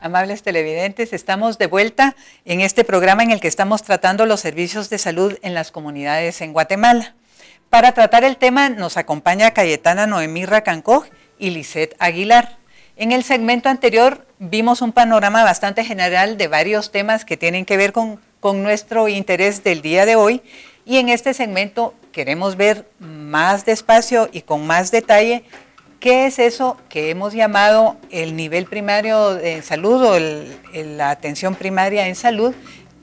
Amables televidentes, estamos de vuelta en este programa en el que estamos tratando los servicios de salud en las comunidades en Guatemala. Para tratar el tema nos acompaña Cayetana Noemí Racancoj y Lisette Aguilar. En el segmento anterior vimos un panorama bastante general de varios temas que tienen que ver con nuestro interés del día de hoy, y en este segmento queremos ver más despacio y con más detalle qué es eso que hemos llamado el nivel primario de salud o la atención primaria en salud,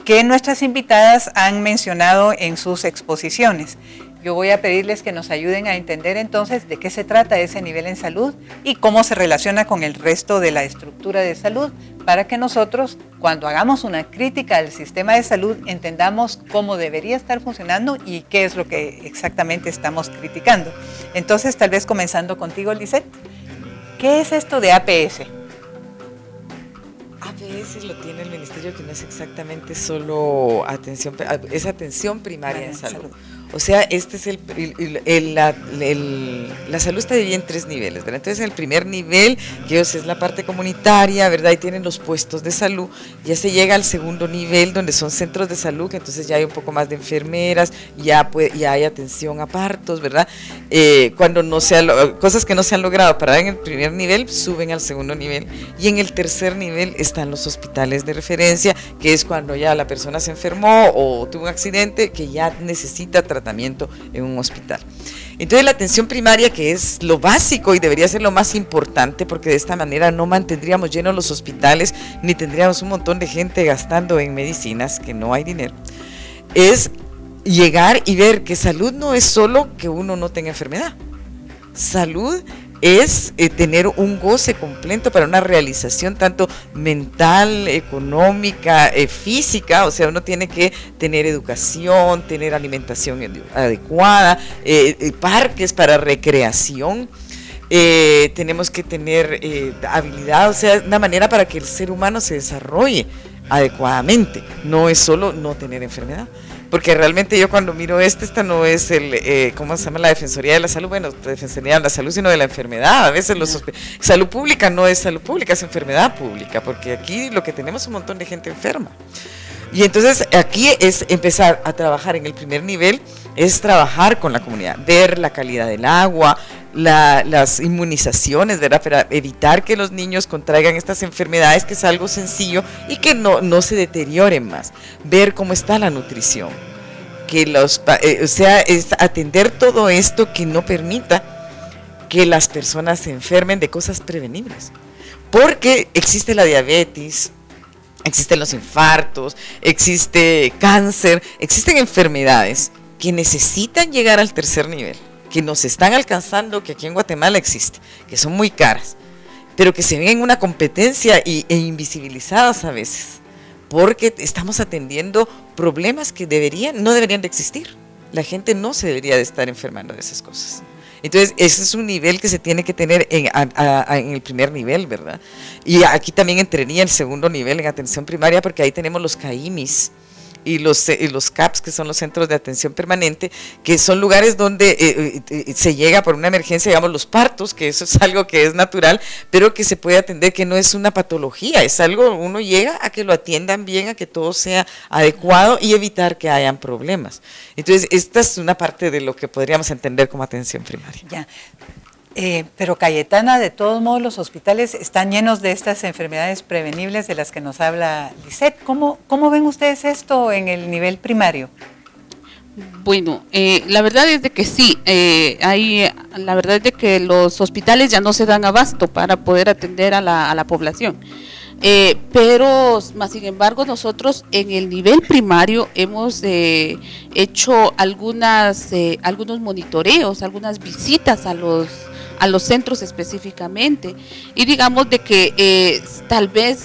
que nuestras invitadas han mencionado en sus exposiciones. Yo voy a pedirles que nos ayuden a entender entonces de qué se trata ese nivel en salud y cómo se relaciona con el resto de la estructura de salud, para que nosotros, cuando hagamos una crítica al sistema de salud, entendamos cómo debería estar funcionando y qué es lo que exactamente estamos criticando. Entonces, tal vez comenzando contigo, Lisette, ¿qué es esto de APS? APS lo tiene el Ministerio, que no es exactamente solo atención, es atención primaria en salud. O sea, este es la salud está dividida en 3 niveles, ¿verdad? Entonces, el primer nivel, que es la parte comunitaria, ¿verdad? Y tienen los puestos de salud. Ya se llega al segundo nivel, donde son centros de salud, que entonces ya hay un poco más de enfermeras, ya hay atención a partos, ¿verdad? Cuando no cosas que no se han logrado para dar en el primer nivel, suben al segundo nivel. Y en el tercer nivel están los hospitales de referencia, que es cuando ya la persona se enfermó o tuvo un accidente, que ya necesita tratamiento en un hospital. Entonces, la atención primaria, que es lo básico y debería ser lo más importante, porque de esta manera no mantendríamos llenos los hospitales ni tendríamos un montón de gente gastando en medicinas, que no hay dinero, es llegar y ver que salud no es solo que uno no tenga enfermedad. Salud es tener un goce completo para una realización tanto mental, económica, física. O sea, uno tiene que tener educación, tener alimentación adecuada, parques para recreación, tenemos que tener habilidad, o sea, una manera para que el ser humano se desarrolle adecuadamente. No es solo no tener enfermedad. Porque realmente yo cuando miro esta no es ¿cómo se llama? La Defensoría de la Salud, bueno, Defensoría de la Salud, sino de la enfermedad. A veces salud pública no es salud pública, es enfermedad pública, porque aquí lo que tenemos es un montón de gente enferma. Y entonces aquí es empezar a trabajar en el primer nivel, es trabajar con la comunidad, ver la calidad del agua, las inmunizaciones, ¿verdad? Para evitar que los niños contraigan estas enfermedades, que es algo sencillo y que no se deterioren más. Ver cómo está la nutrición, que o sea, es atender todo esto que no permita que las personas se enfermen de cosas prevenibles. Porque existe la diabetes, existen los infartos, existe cáncer, existen enfermedades que necesitan llegar al tercer nivel, que nos están alcanzando, que aquí en Guatemala existe, que son muy caras, pero que se ven en una competencia e invisibilizadas a veces, porque estamos atendiendo problemas que no deberían de existir. La gente no se debería de estar enfermando de esas cosas. Entonces, ese es un nivel que se tiene que tener en el primer nivel, ¿verdad? Y aquí también entraría el segundo nivel en atención primaria, porque ahí tenemos los CAIMIS y los CAPS, que son los centros de atención permanente, que son lugares donde se llega por una emergencia, digamos los partos, que eso es algo que es natural, pero que se puede atender, que no es una patología, es algo, uno llega a que lo atiendan bien, a que todo sea adecuado y evitar que hayan problemas. Entonces, esta es una parte de lo que podríamos entender como atención primaria. Ya. Pero Cayetana, de todos modos los hospitales están llenos de estas enfermedades prevenibles de las que nos habla Lisette. ¿Cómo ven ustedes esto en el nivel primario? Bueno, la verdad es de que sí, la verdad es de que los hospitales ya no se dan abasto para poder atender a la población. Pero más sin embargo nosotros en el nivel primario hemos hecho algunos monitoreos, algunas visitas a los centros específicamente, y digamos de que tal vez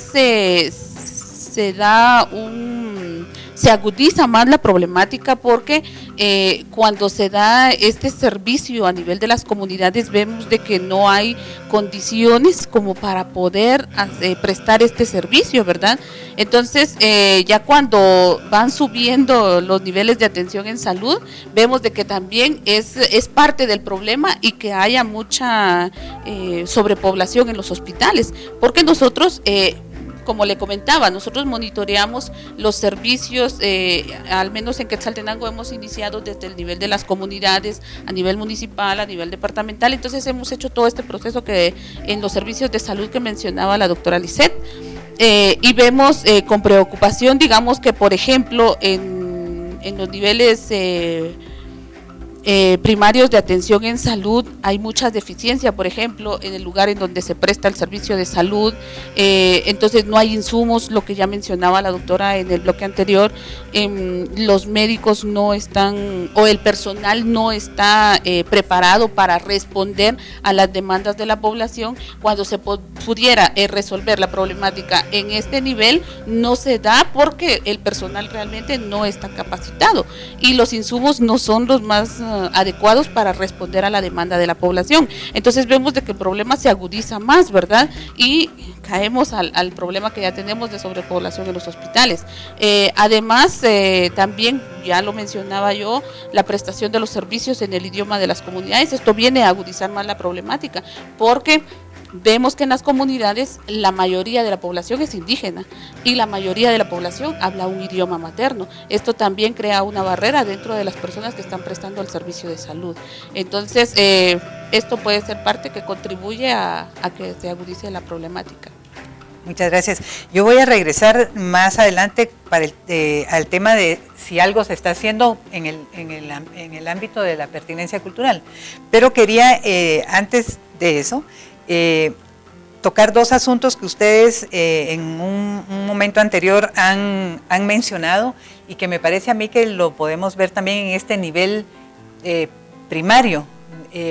se agudiza más la problemática, porque cuando se da este servicio a nivel de las comunidades vemos de que no hay condiciones como para poder prestar este servicio, ¿verdad? Entonces ya cuando van subiendo los niveles de atención en salud, vemos de que también es parte del problema y que haya mucha sobrepoblación en los hospitales, porque nosotros como le comentaba, nosotros monitoreamos los servicios, al menos en Quetzaltenango hemos iniciado desde el nivel de las comunidades, a nivel municipal, a nivel departamental, entonces hemos hecho todo este proceso que en los servicios de salud que mencionaba la doctora Lisette, y vemos con preocupación, digamos que por ejemplo en los niveles primarios de atención en salud hay muchas deficiencias, por ejemplo, en el lugar en donde se presta el servicio de salud, entonces no hay insumos, lo que ya mencionaba la doctora en el bloque anterior, los médicos no están, o el personal no está preparado para responder a las demandas de la población. Cuando se pudiera resolver la problemática en este nivel, no se da porque el personal realmente no está capacitado y los insumos no son los más adecuados para responder a la demanda de la población. Entonces vemos de que el problema se agudiza más, ¿verdad? Y caemos al problema que ya tenemos de sobrepoblación en los hospitales. Además, también, ya lo mencionaba yo, la prestación de los servicios en el idioma de las comunidades. Esto viene a agudizar más la problemática, porque vemos que en las comunidades la mayoría de la población es indígena y la mayoría de la población habla un idioma materno. Esto también crea una barrera dentro de las personas que están prestando el servicio de salud. Entonces, esto puede ser parte que contribuye a que se agudice la problemática. Muchas gracias. Yo voy a regresar más adelante para al tema de si algo se está haciendo en el ámbito de la pertinencia cultural. Pero quería, antes de eso, tocar dos asuntos que ustedes en un momento anterior han mencionado y que me parece a mí que lo podemos ver también en este nivel primario,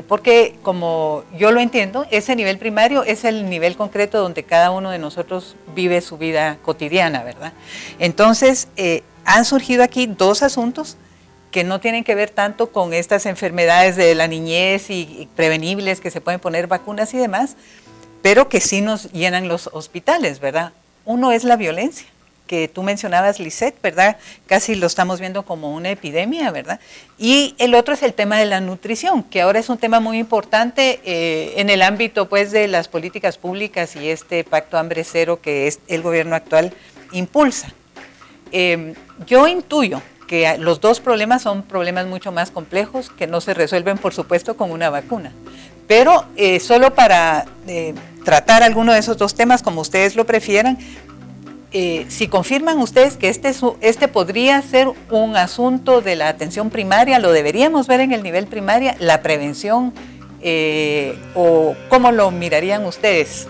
porque como yo lo entiendo, ese nivel primario es el nivel concreto donde cada uno de nosotros vive su vida cotidiana, ¿verdad? Entonces, han surgido aquí dos asuntos que no tienen que ver tanto con estas enfermedades de la niñez y prevenibles que se pueden poner vacunas y demás, pero que sí nos llenan los hospitales, ¿verdad? Uno es la violencia, que tú mencionabas, Lisette, ¿verdad? Casi lo estamos viendo como una epidemia, ¿verdad? Y el otro es el tema de la nutrición, que ahora es un tema muy importante en el ámbito, pues, de las políticas públicas y este Pacto Hambre Cero que el gobierno actual impulsa. Yo intuyo que los dos problemas son problemas mucho más complejos que no se resuelven, por supuesto, con una vacuna. Pero solo para tratar alguno de esos dos temas, como ustedes lo prefieran, si confirman ustedes que este podría ser un asunto de la atención primaria, lo deberíamos ver en el nivel primaria, la prevención, o ¿cómo lo mirarían ustedes?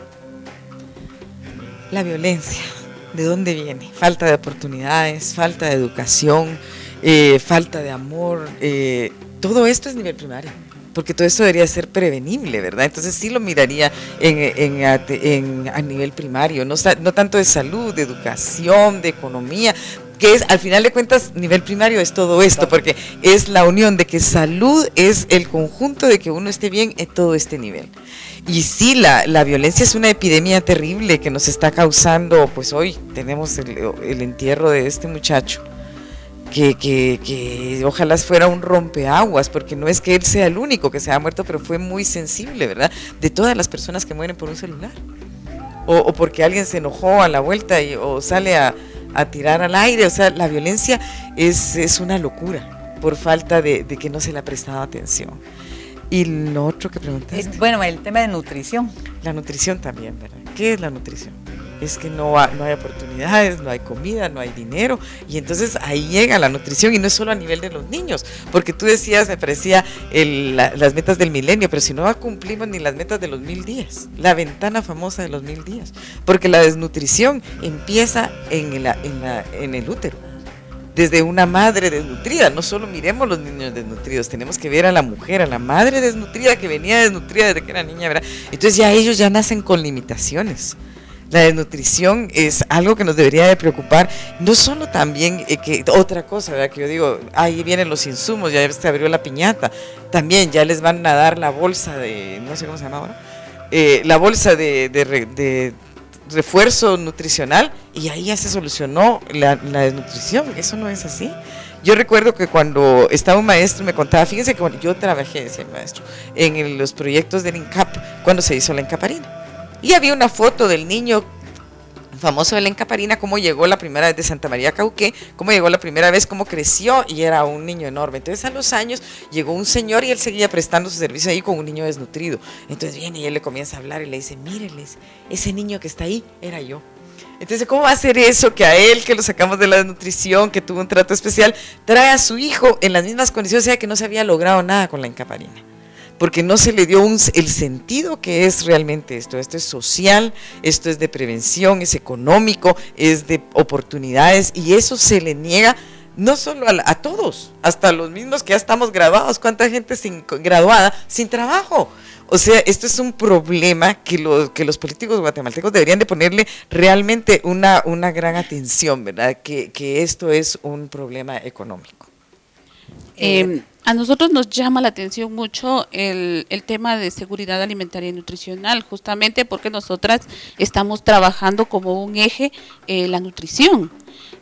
La violencia, ¿de dónde viene? Falta de oportunidades, falta de educación, falta de amor, todo esto es nivel primario, porque todo esto debería ser prevenible, ¿verdad? Entonces sí lo miraría a nivel primario, no tanto de salud, de educación, de economía, que es, al final de cuentas, nivel primario es todo esto, porque es la unión de que salud es el conjunto de que uno esté bien en todo este nivel. Y sí, la violencia es una epidemia terrible que nos está causando, pues hoy tenemos el entierro de este muchacho, que ojalá fuera un rompeaguas, porque no es que él sea el único que se ha muerto, pero fue muy sensible, ¿verdad? De todas las personas que mueren por un celular, o porque alguien se enojó a la vuelta o sale a tirar al aire. O sea, la violencia es una locura por falta de que no se le ha prestado atención. Y lo otro que preguntaste. Bueno, el tema de nutrición. La nutrición también, ¿verdad? ¿Qué es la nutrición? Es que no hay oportunidades, no hay comida, no hay dinero, y entonces ahí llega la nutrición, y no es solo a nivel de los niños, porque tú decías, me parecía las metas del milenio, pero si no cumplimos ni las metas de los 1000 días, la ventana famosa de los 1000 días, porque la desnutrición empieza en el útero, desde una madre desnutrida. No solo miremos los niños desnutridos, tenemos que ver a la mujer, a la madre desnutrida, que venía desnutrida desde que era niña, ¿verdad? Entonces ya ellos ya nacen con limitaciones. La desnutrición es algo que nos debería de preocupar, no solo también, que otra cosa, ¿verdad? Que yo digo, ahí vienen los insumos, ya se abrió la piñata, también ya les van a dar la bolsa de, no sé cómo se llama ahora, la bolsa de refuerzo nutricional, y ahí ya se solucionó la desnutrición. Eso no es así. Yo recuerdo que cuando estaba un maestro me contaba, fíjense que cuando yo trabajé, decía el maestro, en los proyectos del INCAP, cuando se hizo la Incaparina, y había una foto del niño famoso de la Encaparina, cómo llegó la primera vez de Santa María Cauqué, cómo llegó la primera vez, cómo creció y era un niño enorme. Entonces a los años llegó un señor y él seguía prestando su servicio ahí con un niño desnutrido. Entonces viene y él le comienza a hablar y le dice, mírenles, ese niño que está ahí era yo. Entonces, ¿cómo va a ser eso que a él, que lo sacamos de la desnutrición, que tuvo un trato especial, trae a su hijo en las mismas condiciones, o sea que no se había logrado nada con la Encaparina? Porque no se le dio el sentido que es realmente esto. Esto es social, esto es de prevención, es económico, es de oportunidades, y eso se le niega no solo a todos, hasta los mismos que ya estamos graduados. ¿Cuánta gente graduada sin trabajo? O sea, esto es un problema que los políticos guatemaltecos deberían de ponerle realmente una gran atención, ¿verdad? Que esto es un problema económico. A nosotros nos llama la atención mucho el tema de seguridad alimentaria y nutricional, justamente porque nosotras estamos trabajando como un eje la nutrición,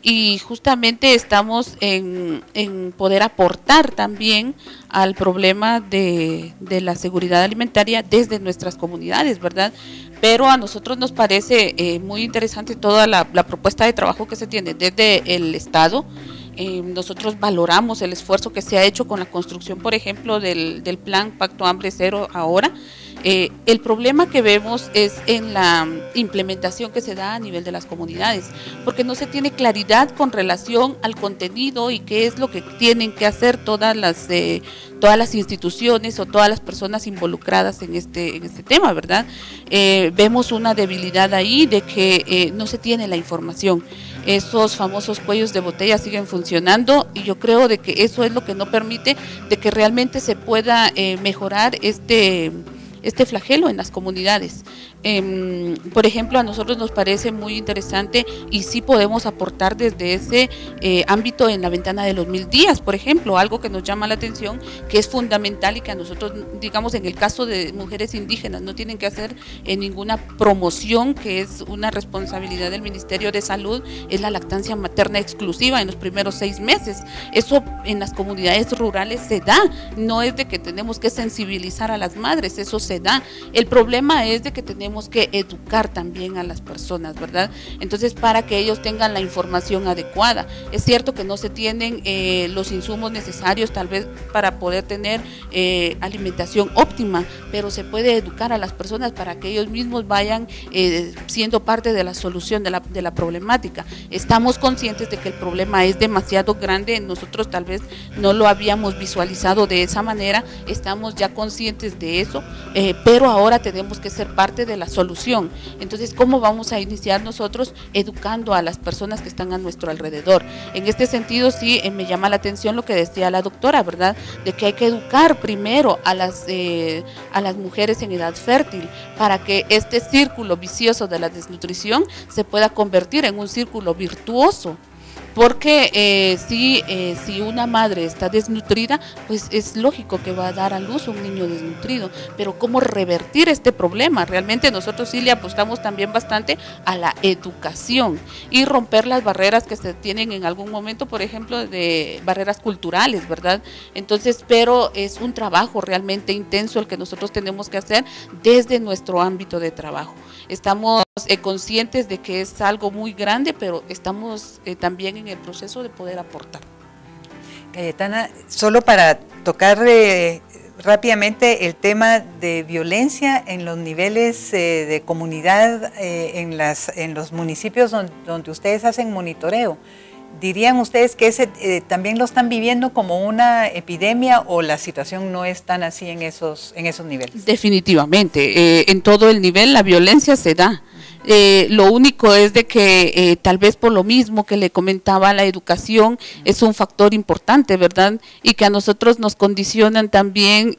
y justamente estamos en poder aportar también al problema de la seguridad alimentaria desde nuestras comunidades, ¿verdad? Pero a nosotros nos parece muy interesante toda la propuesta de trabajo que se tiene desde el Estado. Nosotros valoramos el esfuerzo que se ha hecho con la construcción, por ejemplo, del plan Pacto Hambre Cero ahora. El problema que vemos es en la implementación que se da a nivel de las comunidades, porque no se tiene claridad con relación al contenido y qué es lo que tienen que hacer todas las instituciones o todas las personas involucradas en este tema, ¿verdad? Vemos una debilidad ahí de que no se tiene la información. Esos famosos cuellos de botella siguen funcionando, y yo creo de que eso es lo que no permite de que realmente se pueda mejorar este flagelo en las comunidades. Por ejemplo, a nosotros nos parece muy interesante y sí podemos aportar desde ese ámbito en la ventana de los 1000 días, por ejemplo, algo que nos llama la atención, que es fundamental y que a nosotros, digamos, en el caso de mujeres indígenas, no tienen que hacer ninguna promoción, que es una responsabilidad del Ministerio de Salud, es la lactancia materna exclusiva en los primeros 6 meses. Eso en las comunidades rurales se da, no es de que tenemos que sensibilizar a las madres, eso se da. El problema es de que tenemos que educar también a las personas, ¿verdad? Entonces, para que ellos tengan la información adecuada. Es cierto que no se tienen los insumos necesarios tal vez para poder tener alimentación óptima, pero se puede educar a las personas para que ellos mismos vayan siendo parte de la solución de la problemática. Estamos conscientes de que el problema es demasiado grande, nosotros tal vez no lo habíamos visualizado de esa manera, estamos ya conscientes de eso, pero ahora tenemos que ser parte de la solución. Entonces, ¿cómo vamos a iniciar nosotros? Educando a las personas que están a nuestro alrededor. En este sentido, sí, me llama la atención lo que decía la doctora, ¿verdad? De que hay que educar primero a las mujeres en edad fértil, para que este círculo vicioso de la desnutrición se pueda convertir en un círculo virtuoso. Porque si una madre está desnutrida, pues es lógico que va a dar a luz un niño desnutrido. Pero ¿cómo revertir este problema? Realmente nosotros sí le apostamos también bastante a la educación y romper las barreras que se tienen en algún momento, por ejemplo, de barreras culturales, ¿verdad? Entonces, pero es un trabajo realmente intenso el que nosotros tenemos que hacer desde nuestro ámbito de trabajo. Estamos conscientes de que es algo muy grande, pero estamos también en el proceso de poder aportar. Cayetana, solo para tocar rápidamente el tema de violencia en los niveles de comunidad, en los municipios donde ustedes hacen monitoreo. ¿Dirían ustedes que también lo están viviendo como una epidemia, o la situación no es tan así en esos niveles? Definitivamente, en todo el nivel la violencia se da. Lo único es de que tal vez por lo mismo que le comentaba, la educación es un factor importante, ¿verdad? Y que a nosotros nos condicionan también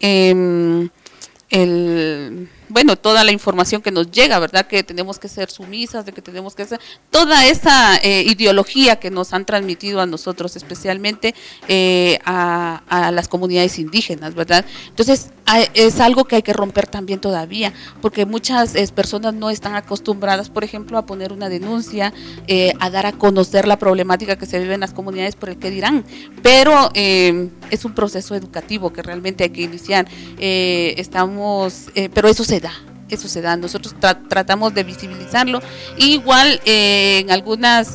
toda la información que nos llega, ¿verdad? Que tenemos que ser sumisas, de que tenemos que ser toda esa ideología que nos han transmitido a nosotros, especialmente a las comunidades indígenas, ¿verdad? Entonces, es algo que hay que romper también todavía, porque muchas personas no están acostumbradas, por ejemplo, a poner una denuncia, a dar a conocer la problemática que se vive en las comunidades por el que dirán, pero es un proceso educativo que realmente hay que iniciar, pero eso se da. eso se da. Nosotros tratamos de visibilizarlo. Igual en algunas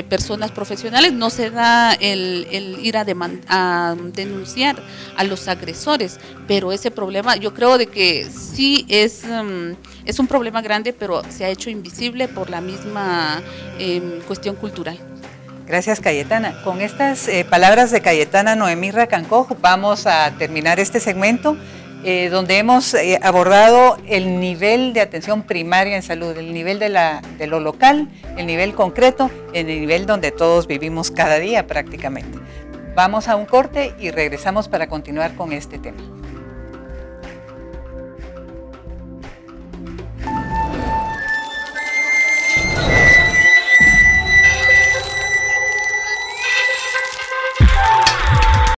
personas profesionales no se da el ir a denunciar a los agresores, pero ese problema yo creo de que sí es un problema grande, pero se ha hecho invisible por la misma cuestión cultural. Gracias, Cayetana. Con estas palabras de Cayetana Noemirra Cancó vamos a terminar este segmento donde hemos abordado el nivel de atención primaria en salud, el nivel de lo local, el nivel concreto, el nivel donde todos vivimos cada día prácticamente. Vamos a un corte y regresamos para continuar con este tema.